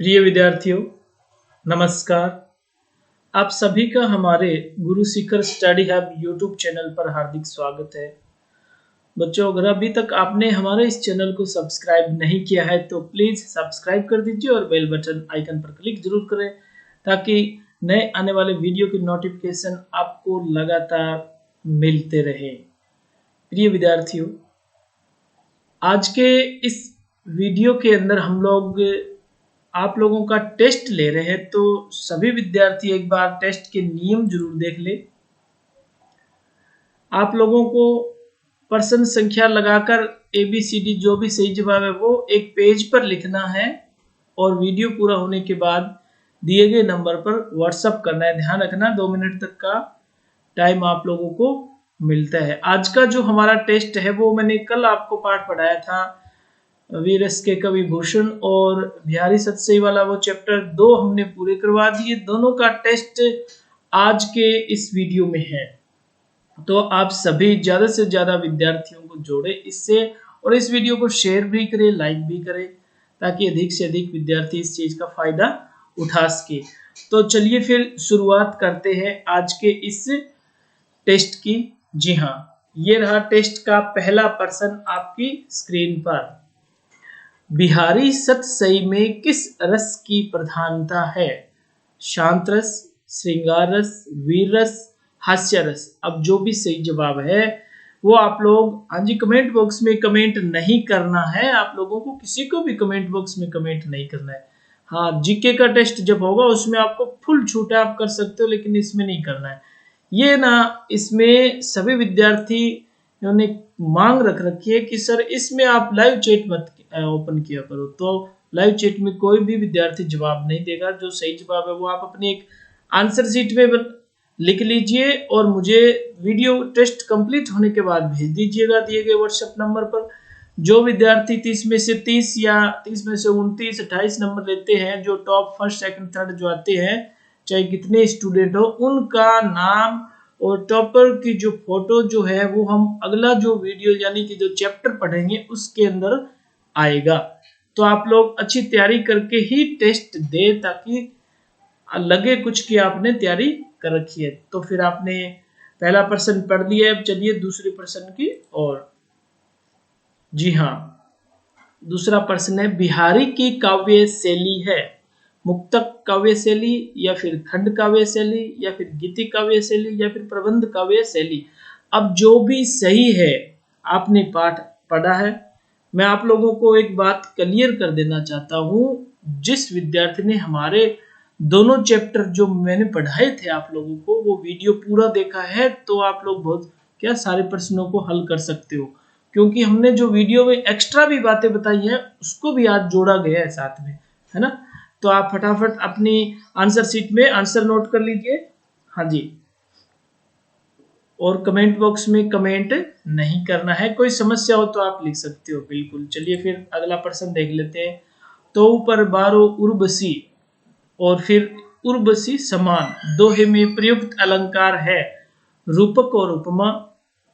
प्रिय विद्यार्थियों, नमस्कार। आप सभी का हमारे Guru Shikhar study hub YouTube channel पर हार्दिक स्वागत है। बच्चों, अगर अभी तक आपने हमारे इस चैनल को सब्सक्राइब नहीं किया है तो प्लीज़ सब्सक्राइब कर दीजिए और बेल बटन आइकन पर क्लिक जरूर करें ताकि नए आने वाले वीडियो की नोटिफिकेशन आपको लगातार मिलते रहे। प्रिय विद्यार्थियों, आज के इस वीडियो के अंदर हम लोग आप लोगों का टेस्ट ले रहे हैं, तो सभी विद्यार्थी एक बार टेस्ट के नियम जरूर देख ले। आप लोगों को प्रश्न संख्या लगाकर ABCD जो भी सही जवाब है वो एक पेज पर लिखना है और वीडियो पूरा होने के बाद दिए गए नंबर पर व्हाट्सएप करना है। ध्यान रखना 2 मिनट तक का टाइम आप लोगों को मिलता है। आज का जो हमारा टेस्ट है वो मैंने कल आपको पाठ पढ़ाया था, वीर एस के कवि भूषण और बिहारी सतसई वाला वो चैप्टर 2 हमने पूरे करवा दिए। दोनों का टेस्ट आज के इस वीडियो में है, तो आप सभी ज्यादा से ज्यादा विद्यार्थियों को जोड़े इससे और इस वीडियो को शेयर भी करें, लाइक भी करें ताकि अधिक से अधिक विद्यार्थी इस चीज का फायदा उठा सके। तो चलिए फिर शुरुआत करते हैं आज के इस टेस्ट की। जी हाँ, ये रहा टेस्ट का पहला प्रश्न आपकी स्क्रीन पर। बिहारी सतसई में किस रस की प्रधानता है? शांत रस, श्रृंगार रस, वीर रस, हास्य रस। अब जो भी सही जवाब है वो आप लोग हाँ जी कमेंट बॉक्स में कमेंट नहीं करना है। आप लोगों को किसी को भी कमेंट बॉक्स में कमेंट नहीं करना है। हाँ, जीके का टेस्ट जब होगा उसमें आपको फुल छूट है, आप कर सकते हो, लेकिन इसमें नहीं करना है। ये ना, इसमें सभी विद्यार्थी ने मांग रख रखी है कि सर इसमें आप लाइव चैट मत ओपन किया करो। तो लाइव चैट में कोई भी विद्यार्थी जवाब नहीं देगा। जो सही जवाब है वो आप अपनी एक आंसर शीट में लिख लीजिए और मुझे वीडियो टेस्ट कंप्लीट होने के बाद भेज दीजिएगा दिए गए व्हाट्सएप नंबर पर। जो विद्यार्थी 30 में से 30 या 30 में से 29, 28 नंबर लेते हैं, जो टॉप फर्स्ट सेकंड थर्ड जो आते हैं, चाहे कितने स्टूडेंट हो, उनका नाम और टॉपर की जो फोटो जो है वो हम अगला जो वीडियो यानी कि जो चैप्टर पढ़ेंगे उसके अंदर आएगा। तो आप लोग अच्छी तैयारी करके ही टेस्ट दे ताकि लगे कुछ कि आपने तैयारी कर रखी है। तो फिर आपने पहला प्रश्न पढ़ लिया, अब चलिए दूसरे प्रश्न की ओर। जी हाँ, दूसरा प्रश्न है, बिहारी की काव्य शैली है मुक्तक काव्य शैली या फिर खंड काव्य शैली या फिर गीति काव्य शैली या फिर प्रबंध काव्य शैली। अब जो भी सही है आपने पाठ पढ़ा है। मैं आप लोगों को एक बात क्लियर कर देना चाहता हूं, जिस विद्यार्थी ने हमारे दोनों चैप्टर जो मैंने पढ़ाए थे आप लोगों को वो वीडियो पूरा देखा है तो आप लोग बहुत क्या सारे प्रश्नों को हल कर सकते हो, क्योंकि हमने जो वीडियो में एक्स्ट्रा भी बातें बताई हैं उसको भी आज जोड़ा गया है साथ में, है ना। तो आप फटाफट अपनी आंसर शीट में आंसर नोट कर लीजिए। हाँ जी, और कमेंट बॉक्स में कमेंट नहीं करना है। कोई समस्या हो तो आप लिख सकते हो, बिल्कुल। चलिए फिर अगला प्रश्न देख लेते हैं। तो ऊपर बारो उर्वशी और फिर उर्वशी समान दोहे में प्रयुक्त अलंकार है रूपक और उपमा,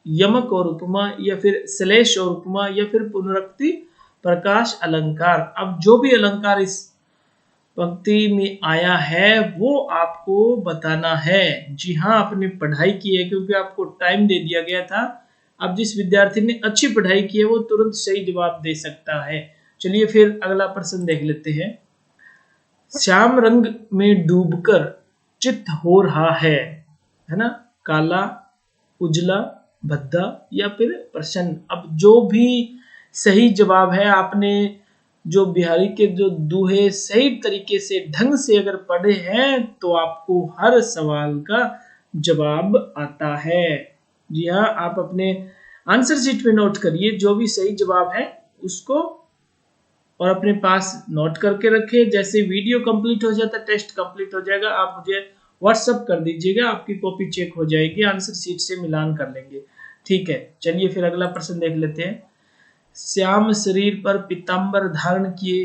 यमक और उपमा या फिर श्लेष और उपमा या फिर पुनरुक्ति प्रकाश अलंकार। अब जो भी अलंकार इस पंक्ति में आया है वो आपको बताना है। जी हाँ, आपने पढ़ाई की है क्योंकि आपको टाइम दे दिया गया था। अब जिस विद्यार्थी ने अच्छी पढ़ाई की है वो तुरंत सही जवाब दे सकता है। चलिए फिर अगला प्रश्न देख लेते हैं। श्याम रंग में डूबकर चित्त हो रहा है ना, काला, उजला, भद्दा या फिर प्रसन्न। अब जो भी सही जवाब है, आपने जो बिहारी के जो दोहे सही तरीके से ढंग से अगर पढ़े हैं तो आपको हर सवाल का जवाब आता है। जी हाँ, आप अपने आंसर शीट में नोट करिए जो भी सही जवाब है उसको और अपने पास नोट करके रखिए। जैसे वीडियो कंप्लीट हो जाता है, टेस्ट कंप्लीट हो जाएगा, आप मुझे व्हाट्सएप कर दीजिएगा, आपकी कॉपी चेक हो जाएगी, आंसर शीट से मिलान कर लेंगे। ठीक है, चलिए फिर अगला प्रश्न देख लेते हैं। श्याम शरीर पर पीतांबर धारण किए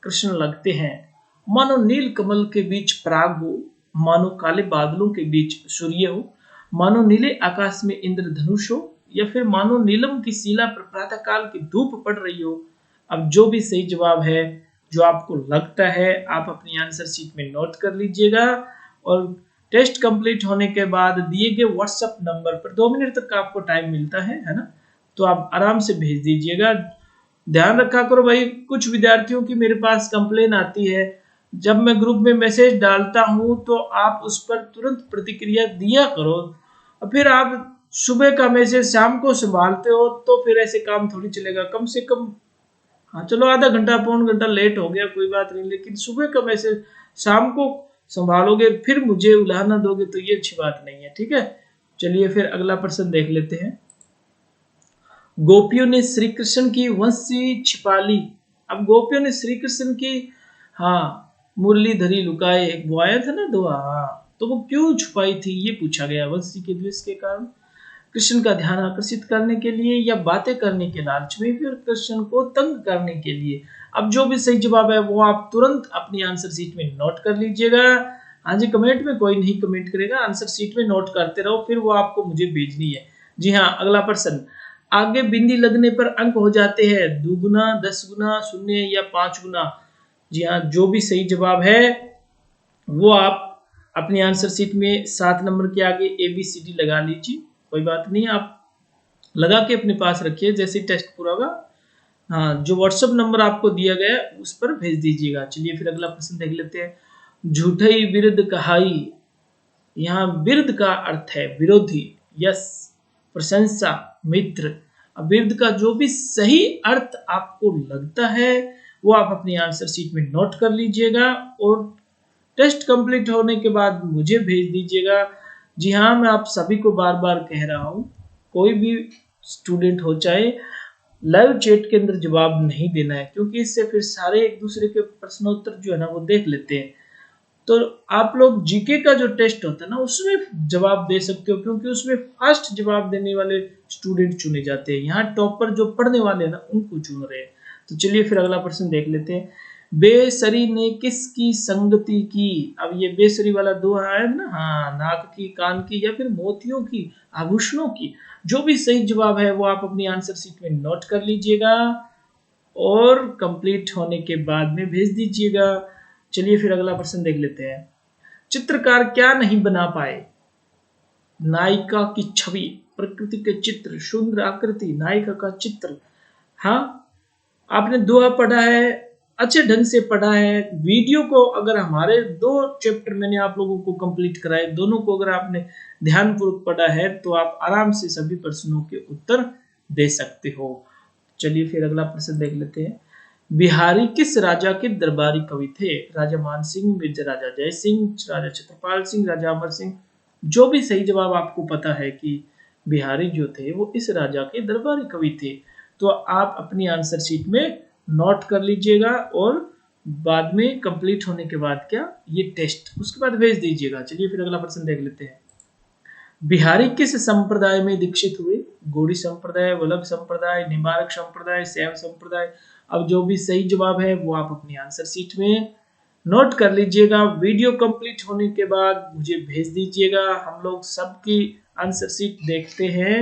कृष्ण लगते हैं, मानो नील कमल के बीच पराग हो, मानो काले बादलों के बीच सूर्य हो, मानो नीले आकाश में इंद्रधनुष हो या फिर मानो नीलम की शिला पर प्रातः काल की धूप पड़ रही हो। अब जो भी सही जवाब है जो आपको लगता है आप अपनी आंसर शीट में नोट कर लीजिएगा और टेस्ट कंप्लीट होने के बाद दिए गए व्हाट्सएप नंबर पर 2 मिनट तक का आपको टाइम मिलता है ना, तो आप आराम से भेज दीजिएगा। ध्यान रखा करो भाई, कुछ विद्यार्थियों की मेरे पास कंप्लेन आती है, जब मैं ग्रुप में मैसेज डालता हूं तो आप उस पर तुरंत प्रतिक्रिया दिया करो, और फिर आप सुबह का मैसेज शाम को संभालते हो, तो फिर ऐसे काम थोड़ी चलेगा। कम से कम हाँ चलो आधा घंटा पौन घंटा लेट हो गया कोई बात नहीं, लेकिन सुबह का मैसेज शाम को संभालोगे फिर मुझे उलाहना दोगे तो ये अच्छी बात नहीं है, ठीक है। चलिए फिर अगला प्रश्न देख लेते हैं। गोपियों ने श्री कृष्ण की वंशी छिपा ली। अब गोपियों ने श्री कृष्ण की मुरलीधरी लुकाए, एक वो आया था ना दोहा, तो वो क्यों छुपाई थी ये पूछा गया। वंशी के द्वेष के कारण, कृष्ण का ध्यान आकर्षित करने के लिए, या बातें करने के लालच में, फिर कृष्ण को तंग करने के लिए। अब जो भी सही जवाब है वो आप तुरंत अपनी आंसर शीट में नोट कर लीजिएगा। हाँ जी, कमेंट में कोई नहीं कमेंट करेगा, आंसर शीट में नोट करते रहो, फिर वो आपको मुझे भेजनी है। जी हाँ, अगला प्रश्न, आगे बिंदी लगने पर अंक हो जाते हैं 2 गुना, 10 गुना, 0 या 5 गुना। जी हाँ, जो भी सही जवाब है वो आप अपनी आंसर शीट में 7 नंबर के आगे ABCD लगा लीजिए, कोई बात नहीं, आप लगा के अपने पास रखिए। जैसे टेस्ट पूरा होगा जो व्हाट्सएप नंबर आपको दिया गया उस पर भेज दीजिएगा। चलिए फिर अगला प्रश्न देख लेते हैं। झूठई विरुद्ध कहाई, यहाँ विरुद्ध का अर्थ है विरोधी, यश, प्रशंसा, मित्र। अब विरुद्ध का जो भी सही अर्थ आपको लगता है वो आप अपनी आंसर शीट में नोट कर लीजिएगा और टेस्ट कंप्लीट होने के बाद मुझे भेज दीजिएगा। जी हाँ, मैं आप सभी को बार बार कह रहा हूँ, कोई भी स्टूडेंट हो चाहे लाइव चैट के अंदर जवाब नहीं देना है, क्योंकि इससे फिर सारे एक दूसरे के प्रश्नोत्तर जो है ना वो देख लेते हैं। तो आप लोग जीके का जो टेस्ट होता है ना उसमें जवाब दे सकते हो, क्योंकि उसमें फर्स्ट जवाब देने वाले स्टूडेंट चुने जाते हैं। यहाँ टॉपर जो पढ़ने वाले हैं ना उनको चुन रहे हैं। तो चलिए फिर अगला प्रश्न देख लेते हैं। बेसरी ने किसकी संगति की। अब ये बेसरी वाला दोहा है ना, नाक की, कान की, या फिर मोतियों की, आभूषणों की। जो भी सही जवाब है वो आप अपनी आंसर शीट में नोट कर लीजिएगा और कंप्लीट होने के बाद में भेज दीजिएगा। चलिए फिर अगला प्रश्न देख लेते हैं। चित्रकार क्या नहीं बना पाए। नायिका की छवि, प्रकृति के चित्र, सुंदर आकृति, नायिका का चित्र। आपने दोहा पढ़ा है, अच्छे ढंग से पढ़ा है। वीडियो को अगर हमारे 2 चैप्टर मैंने आप लोगों को कंप्लीट कराए, दोनों को अगर आपने ध्यानपूर्वक पढ़ा है तो आप आराम से सभी प्रश्नों के उत्तर दे सकते हो। चलिए फिर अगला प्रश्न देख लेते हैं। बिहारी किस राजा के दरबारी कवि थे। राजा मान सिंह, मिर्जा राजा जय सिंह, राजा छत्रपाल सिंह, राजा अमर सिंह। जो भी सही जवाब आपको पता है कि बिहारी जो थे वो इस राजा के दरबारी कवि थे, तो आप अपनी आंसर शीट में नोट कर लीजिएगा और बाद में कंप्लीट होने के बाद ये टेस्ट उसके बाद भेज दीजिएगा। चलिए फिर अगला प्रश्न देख लेते हैं। बिहारी किस संप्रदाय में दीक्षित हुए। गौड़ी संप्रदाय, वल्लभ संप्रदाय, निम्बार्क संप्रदाय, शैव संप्रदाय। अब जो भी सही जवाब है वो आप अपनी आंसर शीट में नोट कर लीजिएगा। वीडियो कंप्लीट होने के बाद मुझे भेज दीजिएगा। हम लोग सबकी आंसर शीट देखते हैं।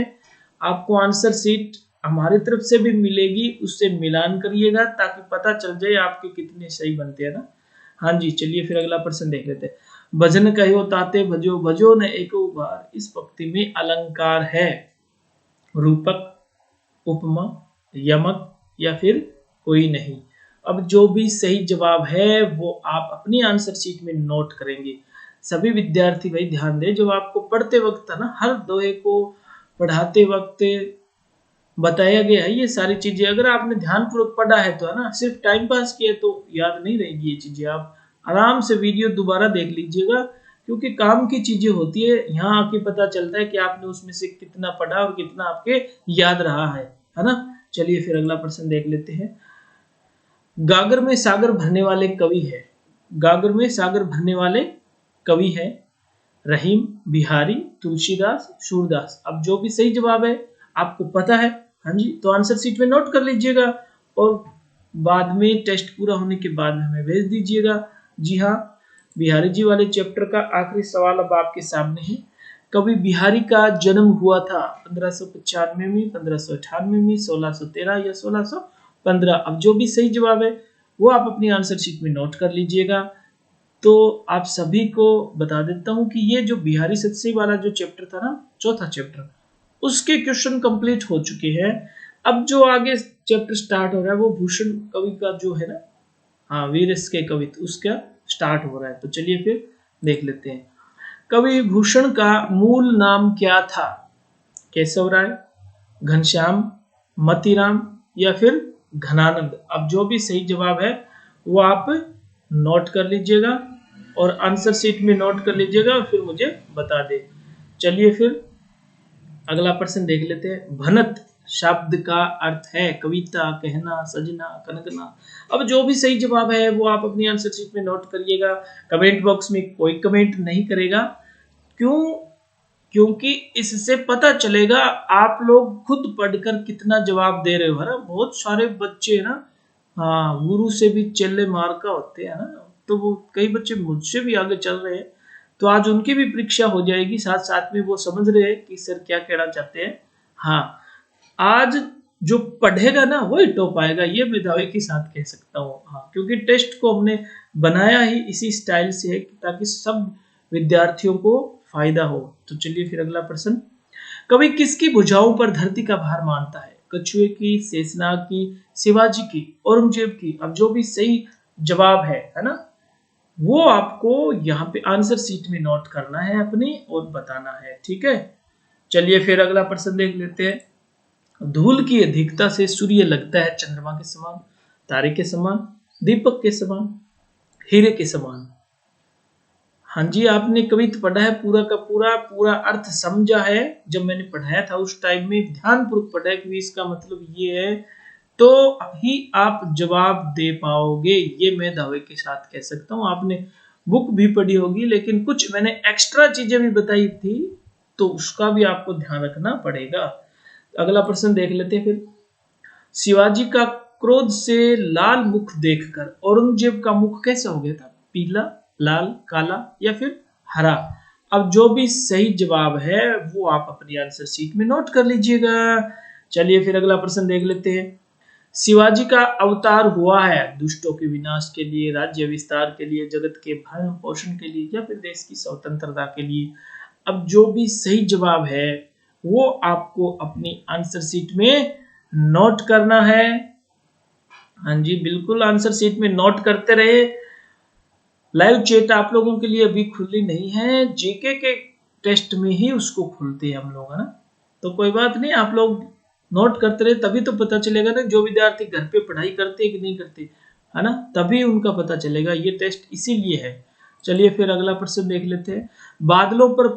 आपको आंसर शीट हमारी तरफ से भी मिलेगी, उससे मिलान करिएगा ताकि पता चल जाए आपके कितने सही बनते हैं ना। हाँ जी, चलिए फिर अगला प्रश्न देख लेते हैं। भजन कहो ताते भजो, भजो न एको बार। इस पंक्ति में अलंकार है रूपक, उपमा, यमक या फिर कोई नहीं। अब जो भी सही जवाब है वो आप अपनी आंसर शीट में नोट करेंगे। सभी विद्यार्थी भाई ध्यान दें, जब आपको पढ़ते वक्त है ना, हर दोहे को पढ़ाते वक्त बताया गया है ये सारी चीजें। अगर आपने ध्यानपूर्वक पढ़ा है तो है ना, सिर्फ टाइम पास किया तो याद नहीं रहेगी ये चीजें। आप आराम से वीडियो दोबारा देख लीजिएगा, क्योंकि काम की चीजें होती है। यहाँ आके पता चलता है कि आपने उसमें से कितना पढ़ा और कितना आपके याद रहा है ना। चलिए फिर अगला प्रश्न देख लेते हैं। गागर में सागर भरने वाले कवि है। गागर में सागर भरने वाले कवि है रहीम, बिहारी, तुलसीदास, सूरदास। अब जो भी सही जवाब है आपको पता है, हाँ जी, तो आंसर शीट में नोट कर लीजिएगा और बाद में टेस्ट पूरा होने के बाद हमें भेज दीजिएगा। जी हाँ, बिहारी जी वाले चैप्टर का आखिरी सवाल अब आपके सामने है। कवि बिहारी का जन्म हुआ था 1595 में, 1598 में, 1613 या 1615। अब जो भी सही जवाब है वो आप अपनी आंसर शीट में नोट कर लीजिएगा। तो आप सभी को बता देता हूं कि ये जो बिहारी सतसी वाला जो चैप्टर था ना, चौथा चैप्टर, उसके क्वेश्चन कंप्लीट हो चुके हैं। अब जो आगे चैप्टर स्टार्ट हो रहा है वो भूषण कवि का जो है ना, हाँ, वीरस के कवित, उसका स्टार्ट हो रहा है। तो चलिए फिर देख लेते हैं। कवि भूषण का मूल नाम क्या था? केशव राय, घनश्याम, मतीराम या फिर घनानंद? अब जो भी सही जवाब है वो आप नोट कर लीजिएगा और आंसर शीट में नोट कर लीजिएगा और फिर मुझे बता दे। चलिए फिर अगला प्रश्न देख लेते हैं। भनत शब्द का अर्थ है कविता, कहना, सजना, कनकना। अब जो भी सही जवाब है वो आप अपनी आंसर शीट में नोट करिएगा। कमेंट बॉक्स में कोई कमेंट नहीं करेगा। क्यों? क्योंकि इससे पता चलेगा आप लोग खुद पढ़कर कितना जवाब दे रहे हो, है ना। बहुत सारे बच्चे है ना, हाँ, गुरु से भी चेले मार का होते हैं ना, तो वो कई बच्चे मुझसे भी आगे चल रहे हैं। तो आज उनकी भी परीक्षा हो जाएगी, साथ साथ में वो समझ रहे हैं कि सर क्या कहना चाहते हैं। हाँ, आज जो पढ़ेगा ना वही टॉप आएगा, ये मैं दावे के साथ कह सकता हूँ। हाँ, क्योंकि टेस्ट को हमने बनाया ही इसी स्टाइल से है ताकि सब विद्यार्थियों को फायदा हो। तो चलिए फिर अगला प्रश्न। कवि किसकी भुजाओं पर धरती का भार मानता है? कछुए की, शेषनाग की, शिवाजी की, औरंगजेब की? अब जो भी सही जवाब है ना, वो आपको यहाँ पे आंसर शीट में नोट करना है अपनी और बताना है, ठीक है। चलिए फिर अगला प्रश्न देख लेते हैं। धूल की अधिकता से सूर्य लगता है चंद्रमा के समान, तारे के समान, दीपक के समान, हीरे के समान? हाँ जी, आपने कविता पढ़ा है, पूरा का पूरा पूरा अर्थ समझा है। जब मैंने पढ़ाया था उस टाइम में ध्यानपूर्वक पढ़ा है कि इसका मतलब ये है, तो ही आप जवाब दे पाओगे, ये मैं दावे के साथ कह सकता हूँ। आपने बुक भी पढ़ी होगी लेकिन कुछ मैंने एक्स्ट्रा चीजें भी बताई थी, तो उसका भी आपको ध्यान रखना पड़ेगा। अगला प्रश्न देख लेते हैं फिर। शिवाजी का क्रोध से लाल मुख देखकर औरंगजेब का मुख कैसा हो गया था? पीला, लाल, काला या फिर हरा? अब जो भी सही जवाब है वो आप अपनी आंसर शीट में नोट कर लीजिएगा। चलिए फिर अगला प्रश्न देख लेते हैं। शिवाजी का अवतार हुआ है दुष्टों के विनाश के लिए, राज्य विस्तार के लिए, जगत के भरण पोषण के लिए या फिर देश की स्वतंत्रता के लिए? अब जो भी सही जवाब है वो आपको अपनी आंसर शीट में नोट करना है। हाँ जी, बिल्कुल आंसर शीट में नोट करते रहे। लाइव चैट आप लोगों के लिए अभी खुली नहीं है, जीके के टेस्ट में ही उसको खोलते हैं हम लोग, है ना। तो कोई बात नहीं, आप लोग नोट करते रहे, तभी तो पता चलेगा ना जो विद्यार्थी घर पे पढ़ाई करते हैं कि नहीं करते, है ना, तभी उनका पता चलेगा। ये टेस्ट इसीलिए है। चलिए फिर अगला प्रश्न देख लेते हैं। बादलों पर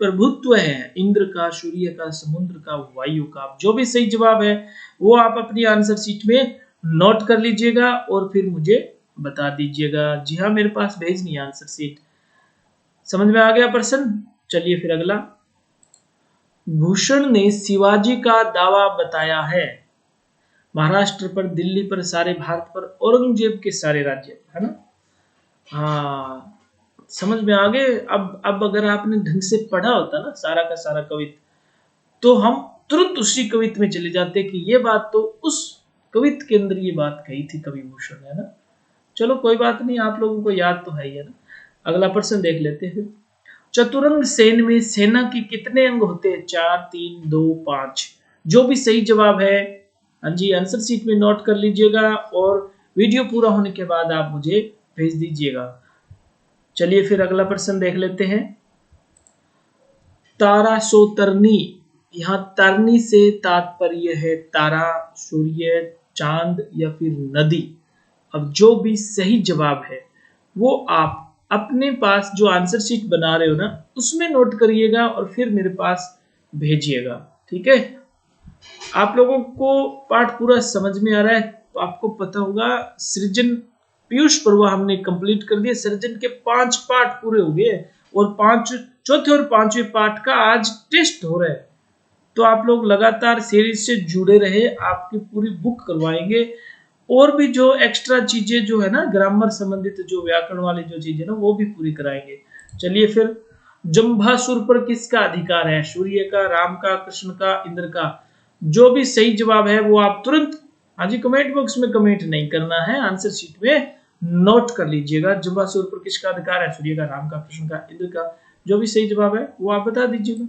प्रभुत्व है इंद्र का, सूर्य का, समुद्र का, वायु का? जो भी सही जवाब है वो आप अपनी आंसर शीट में नोट कर लीजिएगा और फिर मुझे बता दीजिएगा। जी हाँ, मेरे पास भेजनी है आंसर शीट। समझ में आ गया प्रश्न? चलिए फिर अगला। भूषण ने शिवाजी का दावा बताया है महाराष्ट्र पर, दिल्ली पर, सारे भारत पर, औरंगजेब के सारे राज्य पर, है ना। हाँ, समझ में आ गए। अब अगर आपने ढंग से पढ़ा होता ना सारा का सारा कवित, तो हम तुरंत उसी कवित में चले जाते कि ये बात तो उस कवित के अंदर ये बात कही थी कवि भूषण ने, है ना। चलो कोई बात नहीं, आप लोगों को याद तो है ही, है ना। अगला प्रश्न देख लेते हैं। चतुरंग सेन में सेना के कितने अंग होते हैं? 4, 3, 2, 5? जो भी सही जवाब है, हाँ जी, आंसर शीट में नोट कर लीजिएगा और वीडियो पूरा होने के बाद आप मुझे भेज दीजिएगा। चलिए फिर अगला प्रश्न देख लेते हैं। तारा सो तरनी, यहाँ तरनी से तात्पर्य है तारा, सूर्य, चांद या फिर नदी? अब जो भी सही जवाब है वो आप अपने पास जो आंसर शीट बना रहे हो ना उसमें नोट करिएगा और फिर मेरे पास भेजिएगा, ठीक है। आप लोगों को पाठ पूरा समझ में आ रहा है? तो आपको पता होगा सृजन पीयूष पर्व हमने कंप्लीट कर दिया। सृजन के 5 पाठ पूरे हो गए और चौथे और 5वें पाठ का आज टेस्ट हो रहा है। तो आप लोग लगातार सीरीज से जुड़े रहे, आपकी पूरी बुक करवाएंगे और भी जो एक्स्ट्रा चीजें जो है ना ग्रामर संबंधित, जो व्याकरण वाली जो चीजें ना वो भी पूरी कराएंगे। चलिए फिर। जंभासुर पर किसका अधिकार है? सूर्य का, राम का, कृष्ण का, इंद्र का? जो भी सही जवाब है वो आप तुरंत हाँ जी, कमेंट बॉक्स में कमेंट नहीं करना है, आंसर शीट में नोट कर लीजिएगा। जम्बासुर पर किसका अधिकार है? सूर्य का, राम का, कृष्ण का, इंद्र का। जो भी सही जवाब है वो आप बता दीजिएगा।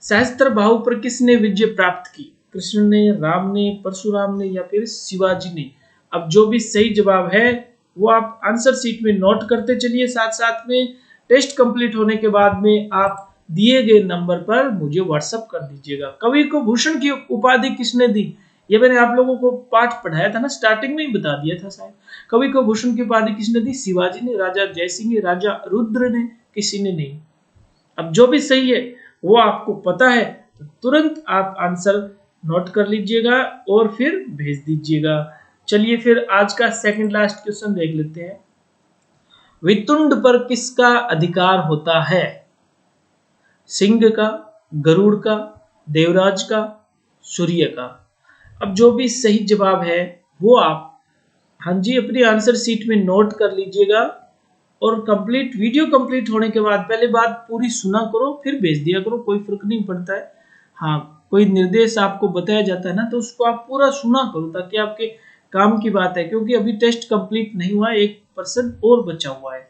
सहस्त्रबाहु पर किसने विजय प्राप्त की? कृष्ण ने, राम ने, परशुराम ने या फिर शिवाजी ने? अब जो भी सही जवाब है वो आप आंसर शीट में नोट करते चलिए। साथ साथ में टेस्ट कंप्लीट होने के बाद में आप दिए गए नंबर पर मुझे व्हाट्सएप कर दीजिएगा। कवि को भूषण की उपाधि किसने दी? ये मैंने आप लोगों को पाठ पढ़ाया था ना, स्टार्टिंग में ही बता दिया था शायद। कवि को भूषण की उपाधि किसने दी? शिवाजी ने, राजा जयसिंह ने, राजा रुद्र ने, किसी ने नहीं। अब जो भी सही है वो आपको पता है तो तुरंत आप आंसर नोट कर लीजिएगा और फिर भेज दीजिएगा। चलिए फिर आज का सेकंड लास्ट क्वेश्चन देख लेते हैं। वितुंड पर किसका अधिकार होता है? सिंह का, गरुड़ का, देवराज का, सूर्य का? अब जो भी सही जवाब है वो आप हाँ जी अपनी आंसर शीट में नोट कर लीजिएगा और कंप्लीट वीडियो कंप्लीट होने के बाद पहले बात पूरी सुना करो फिर भेज दिया करो, कोई फर्क नहीं पड़ता है। हाँ, कोई निर्देश आपको बताया जाता है ना तो उसको आप पूरा सुना करो ताकि आपके काम की बात है, क्योंकि अभी टेस्ट कंप्लीट नहीं हुआ है, 1% और बचा हुआ है।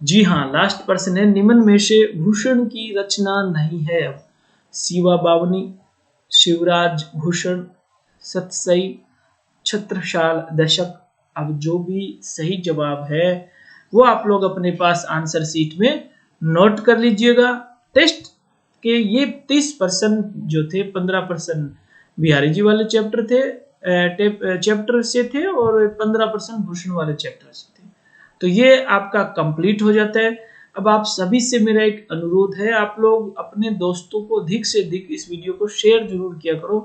जी हाँ, लास्ट पर्सन है। निम्न में से भूषण की रचना नहीं है। अब शिवा बावनी, शिवराज भूषण, सतसई, छत्रसाल दशक। अब जो भी सही जवाब है वो आप लोग अपने पास आंसर शीट में नोट कर लीजिएगा। टेस्ट के ये 30% जो थे, 15% बिहारी जी वाले चैप्टर से थे और 15% भूषण वाले चैप्टर से थे। तो ये आपका कंप्लीट हो जाता है। अब आप सभी से मेरा एक अनुरोध है, आप लोग अपने दोस्तों को अधिक से अधिक इस वीडियो को शेयर जरूर किया करो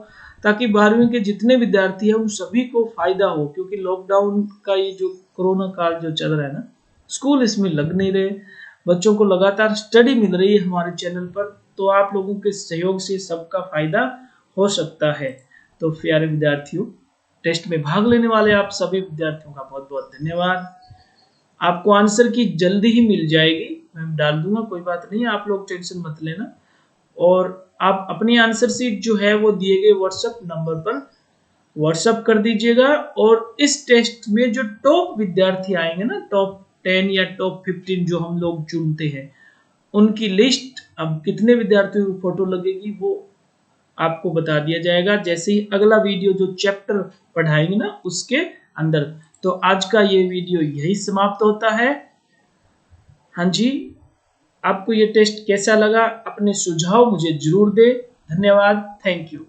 ताकि 12वीं के जितने विद्यार्थी हैं उन सभी को फायदा हो, क्योंकि लॉकडाउन का ये जो कोरोना काल जो चल रहा है ना, स्कूल इसमें लग नहीं रहे, बच्चों को लगातार स्टडी मिल रही है हमारे चैनल पर, तो आप लोगों के सहयोग से सबका फायदा हो सकता है। तो प्यारे विद्यार्थियों, टेस्ट में भाग लेने वाले आप सभी विद्यार्थियों का बहुत बहुत धन्यवाद। आपको आंसर की जल्दी ही मिल जाएगी, मैं डाल दूंगा, कोई बात नहीं, आप लोग टेंशन मत लेना। और आप अपनी आंसर शीट जो है वो दिए गए व्हाट्सएप नंबर पर व्हाट्सएप कर दीजिएगा। और इस टेस्ट में जो टॉप विद्यार्थी आएंगे ना, टॉप 10 या टॉप 15 जो हम लोग चुनते हैं, उनकी लिस्ट, अब कितने विद्यार्थियों की फोटो लगेगी वो आपको बता दिया जाएगा जैसे ही अगला वीडियो जो चैप्टर पढ़ाएंगे ना उसके अंदर। तो आज का ये वीडियो यही समाप्त होता है। हाँ जी, आपको ये टेस्ट कैसा लगा? अपने सुझाव मुझे जरूर दें। धन्यवाद, थैंक यू।